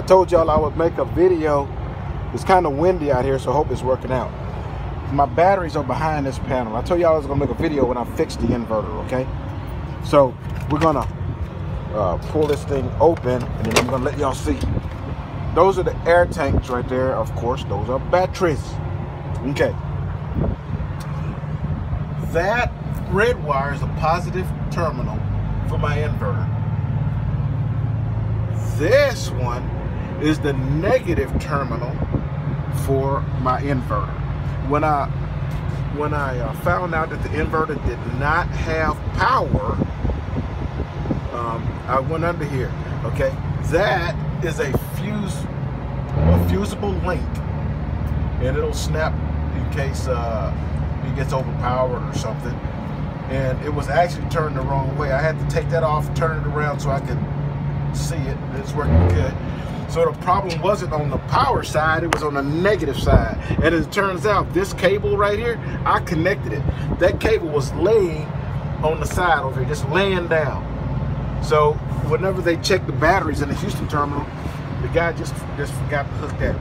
told y'all I would make a video. It's kind of windy out here, so I hope it's working out. My batteries are behind this panel. I told y'all I was gonna make a video when I fix the inverter, okay? So we're gonna pull this thing open, and then I'm gonna let y'all see. Those are the air tanks right there. Of course, those are batteries. Okay. That red wire is a positive terminal for my inverter. This one is the negative terminal for my inverter. When I found out that the inverter did not have power, I went under here. Okay, that is a fusible link, and it'll snap in case it gets overpowered or something. And it was actually turned the wrong way. I had to take that off, turn it around so I could see it. It's working good. So the problem wasn't on the power side, it was on the negative side. And as it turns out, this cable right here, I connected it. That cable was laying on the side over here, just laying down. So whenever they checked the batteries in the Houston terminal, the guy just forgot to hook that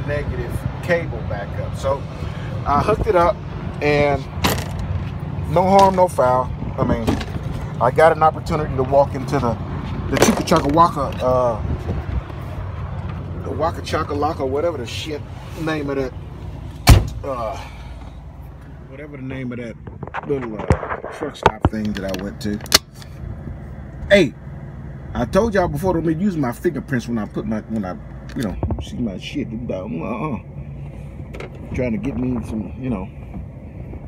negative cable back up. So I hooked it up, and no harm, no foul. I mean, I got an opportunity to walk into the Chicka Chaka Waka, the Waka Chaka Laka, whatever the shit name of that, whatever the name of that little truck stop thing that I went to. Hey, I told y'all before, don't be using my fingerprints when I you know, see my shit. Trying to get me some, you know,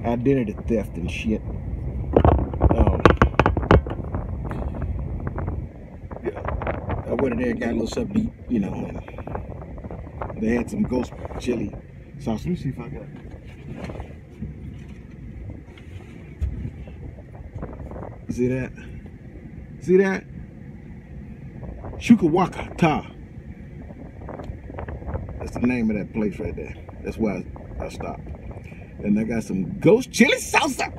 identity theft and shit. I went in there and got a little something to eat, you know, and they had some ghost chili sauce. Let me see if I got it. See that? See that? Chukawaka Ta. That's the name of that place right there. That's why I stopped. And I got some ghost chili salsa.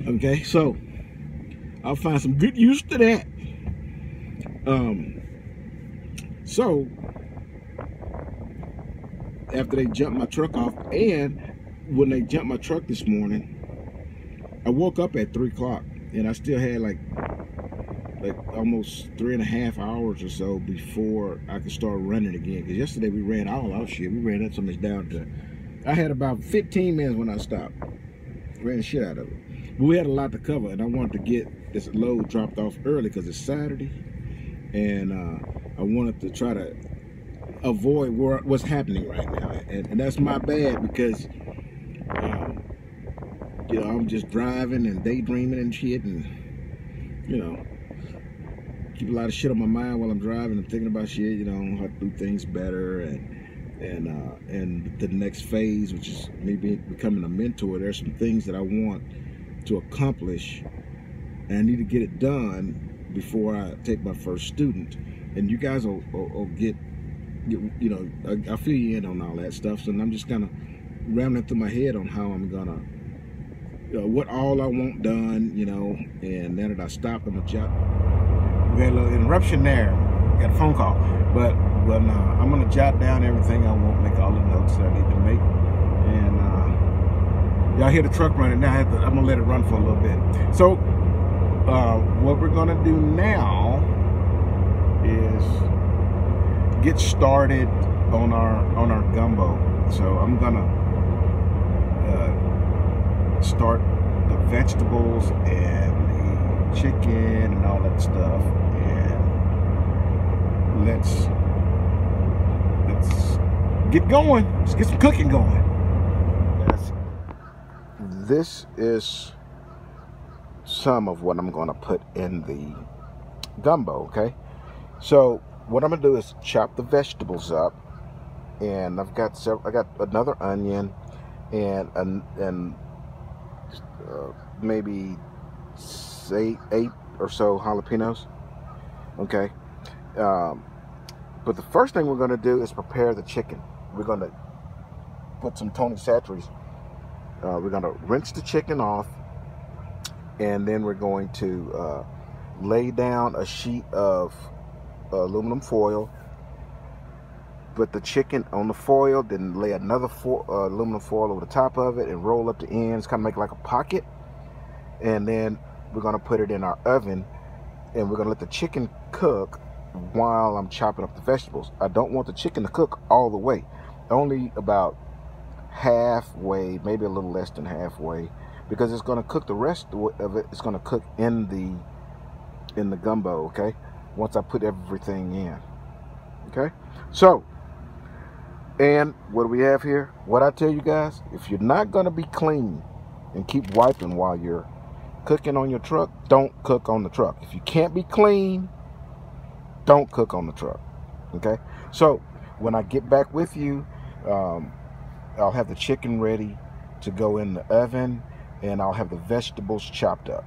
Okay, so I'll find some good use to that. So after they jumped my truck off, and when they jumped my truck this morning, I woke up at 3 o'clock, and I still had like almost 3.5 hours or so before I could start running again. Because yesterday we ran all our shit. We ran that so much down to, I had about 15 minutes when I stopped. Ran the shit out of it. But we had a lot to cover, and I wanted to get this load dropped off early because it's Saturday, and I wanted to try to avoid what's happening right now, and that's my bad because you know, I'm just driving and daydreaming and shit, and you know, keep a lot of shit on my mind while I'm driving. I'm thinking about shit, you know, how to do things better, and the next phase, which is maybe becoming a mentor. There's some things that I want to accomplish, and I need to get it done before I take my first student. And you guys will get, you know, I fill you in on all that stuff. So I'm just kind of rambling through my head on how I'm gonna, you know, what all I want done, you know. And now that I stopped, I'm gonna jot. We had a little interruption there. Got a phone call, but I'm gonna jot down everything I want, make all the notes that I need to make, and y'all hear the truck running now. I'm gonna let it run for a little bit. So what we're gonna do now is get started on our gumbo. So I'm gonna start the vegetables and the chicken and all that stuff, and let's get going. Let's get some cooking going. This is some of what I'm going to put in the gumbo. Okay, so what I'm going to do is chop the vegetables up, and I got another onion and maybe 8 or so jalapenos. Okay, but the first thing we're going to do is prepare the chicken. We're going to put some Tony Chachere's. We're going to rinse the chicken off, and then we're going to lay down a sheet of aluminum foil, put the chicken on the foil, then lay another aluminum foil over the top of it and roll up the ends, kind of make like a pocket. And then we're going to put it in our oven, and we're going to let the chicken cook while I'm chopping up the vegetables. I don't want the chicken to cook all the way, only about halfway, maybe a little less than halfway, because it's going to cook the rest of it. It's going to cook in the gumbo, okay, once I put everything in. Okay, so, and what do we have here? What I tell you guys, if you're not going to be clean and keep wiping while you're cooking on your truck, don't cook on the truck. If you can't be clean, don't cook on the truck. Okay, so when I get back with you, I'll have the chicken ready to go in the oven, and I'll have the vegetables chopped up.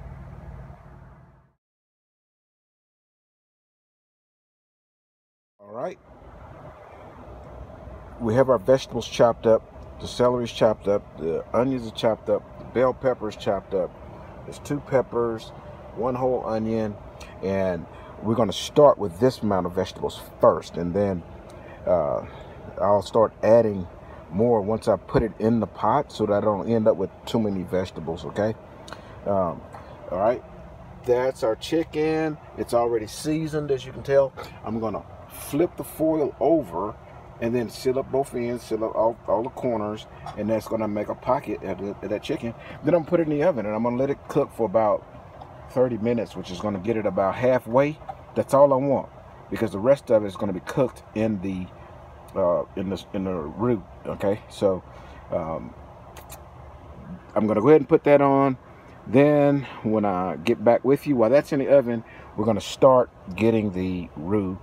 All right, we have our vegetables chopped up, the celery's chopped up, the onions are chopped up, the bell pepper's chopped up. There's 2 peppers, 1 whole onion, and we're going to start with this amount of vegetables first, and then I'll start adding more once I put it in the pot, so that I don't end up with too many vegetables. Okay, all right, that's our chicken. It's already seasoned, as you can tell. I'm going to flip the foil over and then seal up both ends, seal up all the corners, and that's going to make a pocket at that chicken. Then I'm going to put it in the oven, and I'm going to let it cook for about 30 minutes, which is going to get it about halfway. That's all I want, because the rest of it is going to be cooked in the roux. Okay, so I'm going to go ahead and put that on. Then when I get back with you, while that's in the oven, we're going to start getting the roux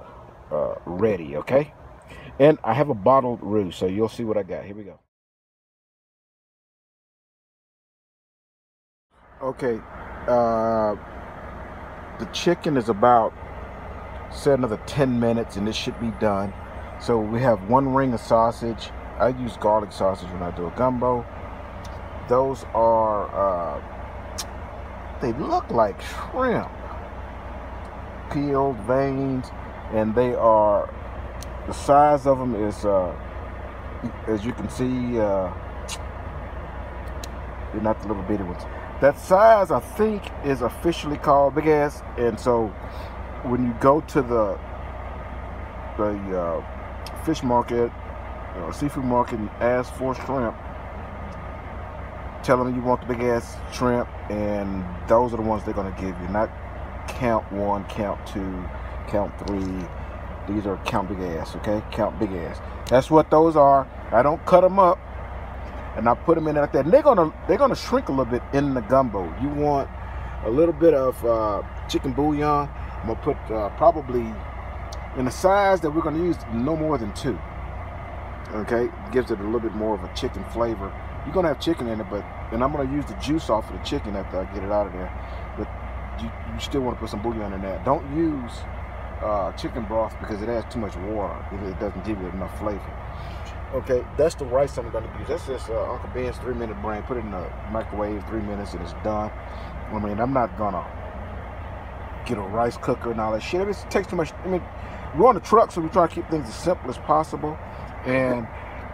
ready. Okay. And I have a bottled roux, so you'll see what I got. Here we go. Okay, the chicken is about, say, another 10 minutes, and it should be done. So we have 1 ring of sausage. I use garlic sausage when I do a gumbo. Those are, they look like shrimp, peeled, veins, and they are, the size of them is, as you can see, they're not the little bitty ones. That size, I think, is officially called big ass. And so when you go to the fish market, seafood market, and ask for shrimp, tell them you want the big ass shrimp, and those are the ones they're going to give you. Not count 1, count 2, count 3. These are count big ass, okay? Count big ass. That's what those are. I don't cut them up, and I put them in like that. And they're gonna shrink a little bit in the gumbo. You want a little bit of chicken bouillon. I'm gonna put probably in the size that we're gonna use, no more than 2. Okay, gives it a little bit more of a chicken flavor. You're gonna have chicken in it, and I'm gonna use the juice off of the chicken after I get it out of there. But you still want to put some bouillon in there. Don't use chicken broth, because it adds too much water. It doesn't give you enough flavor. Okay, that's the rice I'm going to use. That's just Uncle Ben's 3-minute brand. Put it in the microwave, 3 minutes, and it's done. I mean, I'm not going to get a rice cooker and all that shit. It takes too much. I mean, we're on the truck, so we try to keep things as simple as possible. And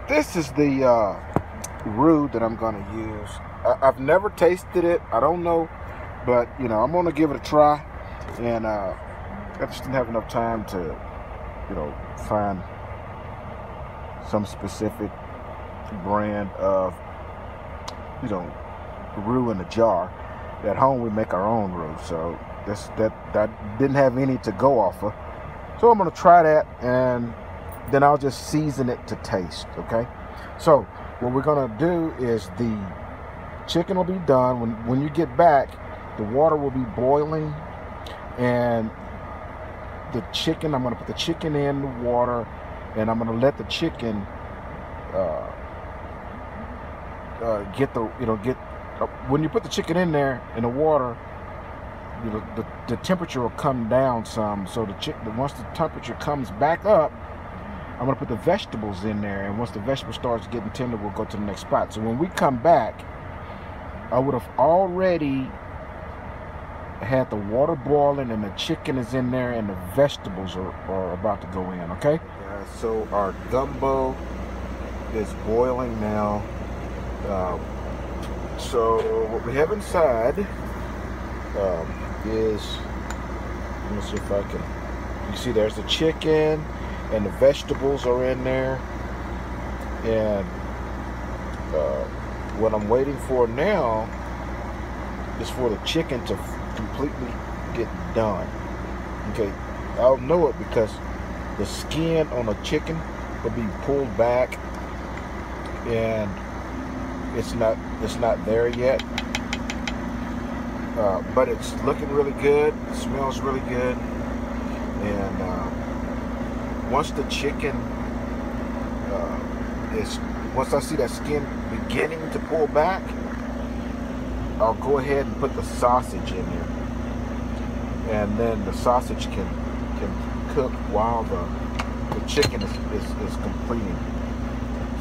this is the roux that I'm going to use. I've never tasted it. I don't know, but, you know, I'm going to give it a try. And I just didn't have enough time to, you know, find some specific brand of, you know, roux in a jar. At home we make our own roux, so that didn't have any to go off of. So I'm gonna try that, and then I'll just season it to taste. Okay, so what we're gonna do is the chicken will be done. When you get back, the water will be boiling, and the chicken, I'm going to put the chicken in the water, and I'm going to let the chicken when you put the chicken in there in the water, you know, the temperature will come down some. So once the temperature comes back up, I'm going to put the vegetables in there, and once the vegetable starts getting tender, we'll go to the next spot. So when we come back, I would have already I had the water boiling and the chicken is in there and the vegetables are about to go in, okay? So our gumbo is boiling now. So what we have inside is, let me see if I can, you see there's the chicken and the vegetables are in there. And what I'm waiting for now is for the chicken to completely get done. Okay, I'll know it because the skin on the chicken will be pulled back and it's not there yet, but it's looking really good. It smells really good. And once the chicken once I see that skin beginning to pull back, I'll go ahead and put the sausage in there, and then the sausage can cook while the chicken is completing.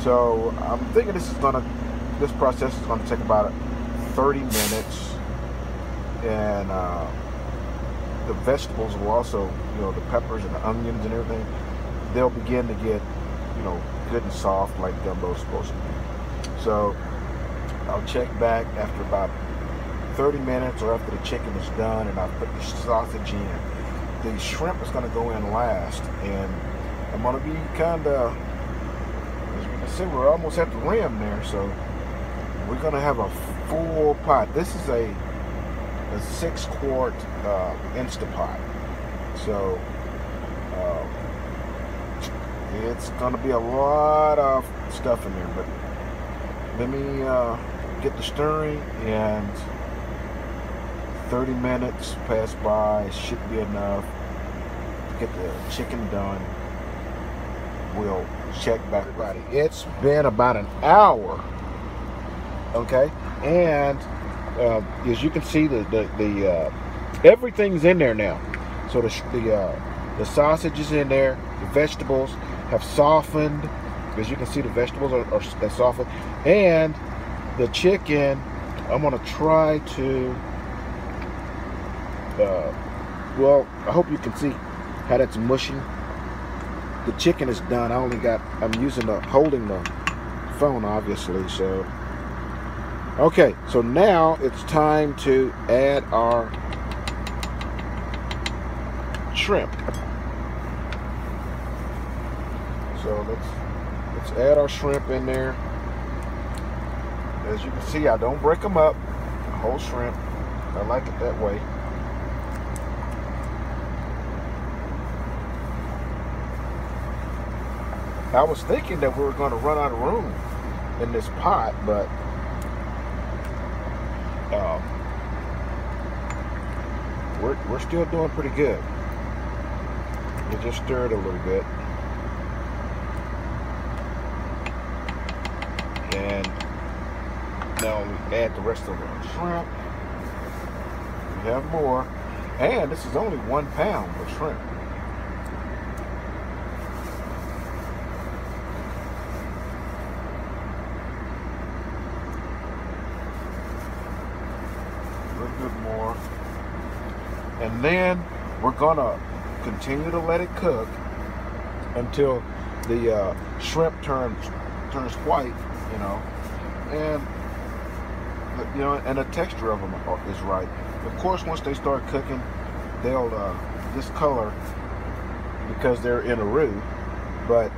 So I'm thinking this process is gonna take about 30 minutes, and the vegetables will also, the peppers and the onions and everything, they'll begin to get, good and soft like gumbo's supposed to be. So I'll check back after about 30 minutes or after the chicken is done, and I'll put the sausage in. The shrimp is going to go in last, and I'm going to be kind of, as we can see, we're almost at the rim there, so we're going to have a full pot. This is a 6-quart Instapot, so it's going to be a lot of stuff in there, but let me get the stirring, and 30 minutes pass by, should be enough to get the chicken done. We'll check back. Everybody, it's been about an hour, okay, and as you can see, the everything's in there now. So the sausage is in there, the vegetables have softened. As you can see, the vegetables are softened, and the chicken, I'm gonna try to well, I hope you can see how that's mushing. The chicken is done. I'm holding the phone, obviously. So okay, so now it's time to add our shrimp. So let's add our shrimp in there. As you can see, I don't break them up. Whole shrimp. I like it that way. I was thinking that we were going to run out of room in this pot, but we're still doing pretty good. We just stir it a little bit, and now we add the rest of our shrimp. We have more, and this is only 1 pound of shrimp. More, and then we're gonna continue to let it cook until the shrimp turns white, and the texture of them is right. Of course, once they start cooking, they'll discolor because they're in a roux, but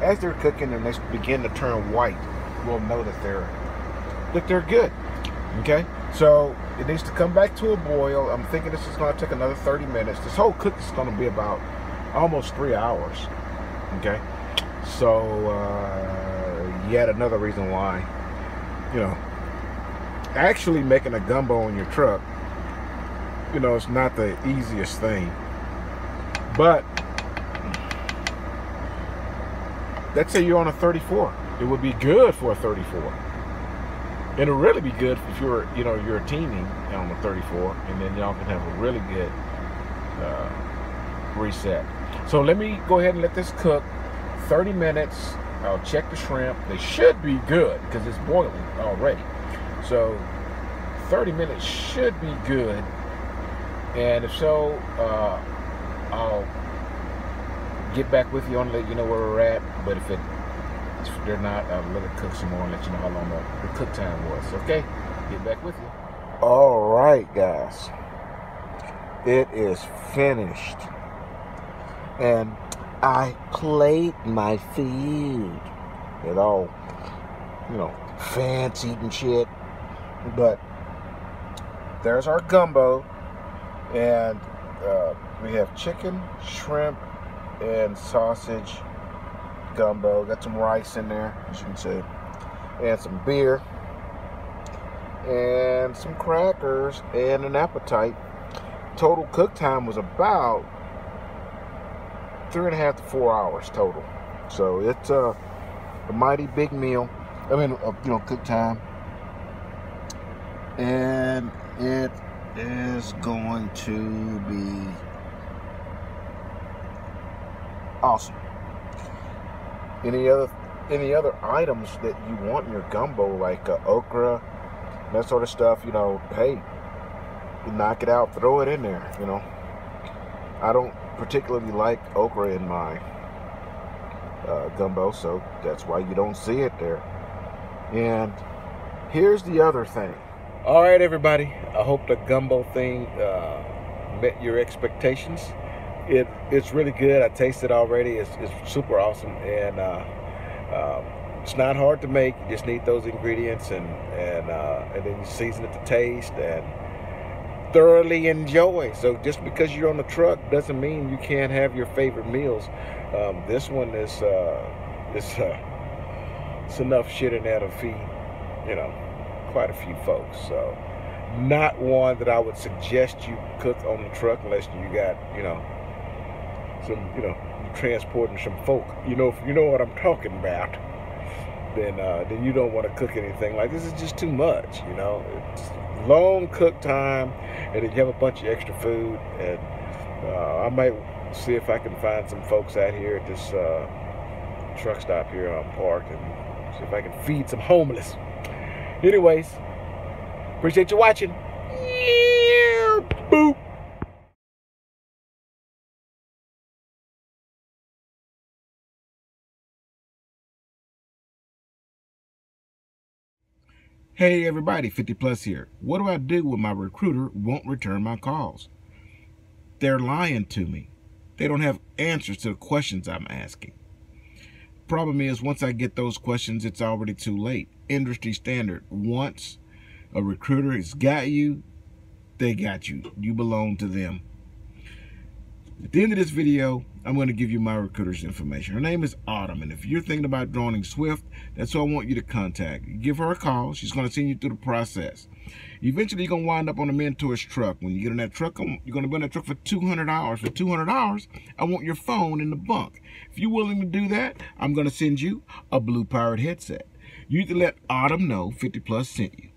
as they're cooking and they begin to turn white, we'll know that they're good. Okay, so it needs to come back to a boil. I'm thinking this is going to take another 30 minutes. This whole cook is going to be about almost 3 hours. Okay, so yet another reason why, actually making a gumbo in your truck, it's not the easiest thing. But let's say you're on a 34. It would be good for a 34. It'll really be good if you're a teaming on the 34, and then y'all can have a really good reset. So let me go ahead and let this cook 30 minutes. I'll check the shrimp. They should be good because it's boiling already. So 30 minutes should be good. And if so, I'll get back with you and let you know where we're at. But if they're not, I'll let it cook some more and let you know how long the cook time was. Okay? Get back with you. All right, guys. It is finished. And I played my food. It all, you know, fancy and shit. But there's our gumbo. And we have chicken, shrimp, and sausage gumbo. Got some rice in there, as you can see. And some beer. And some crackers. And an appetite. Total cook time was about 3.5 to 4 hours total. So it's a mighty big meal. I mean, you know, cook time. And it is going to be awesome. Any other items that you want in your gumbo, like okra, that sort of stuff, you know, hey, you knock it out, throw it in there, you know. I don't particularly like okra in my gumbo, so that's why you don't see it there. And here's the other thing. All right, everybody, I hope the gumbo thing met your expectations. It's really good. I tasted it already. It's super awesome, and it's not hard to make. You just need those ingredients, and then you season it to taste and thoroughly enjoy. So just because you're on the truck doesn't mean you can't have your favorite meals. This one is it's enough shit in there to feed, you know, quite a few folks. So not one that I would suggest you cook on the truck unless you got, you know, some, you know, transporting some folk, you know what I'm talking about. Then you don't want to cook anything like this. Is just too much, you know. It's long cook time, and then you have a bunch of extra food. And I might see if I can find some folks out here at this truck stop here on Park and see if I can feed some homeless. Anyways, appreciate you watching. Boop. Hey everybody, 50 Plus here. What do I do when my recruiter won't return my calls? They're lying to me. They don't have answers to the questions I'm asking. Problem is, once I get those questions, it's already too late. Industry standard. Once a recruiter has got you, they got you. You belong to them. At the end of this video, I'm going to give you my recruiter's information. Her name is Autumn, and if you're thinking about joining Swift, that's who I want you to contact. Give her a call. She's going to send you through the process. Eventually, you're going to wind up on a mentor's truck. When you get in that truck, you're going to be in that truck for 200 hours. For 200 hours, I want your phone in the bunk. If you're willing to do that, I'm going to send you a Blue Pirate headset. You need to let Autumn know 50 Plus sent you.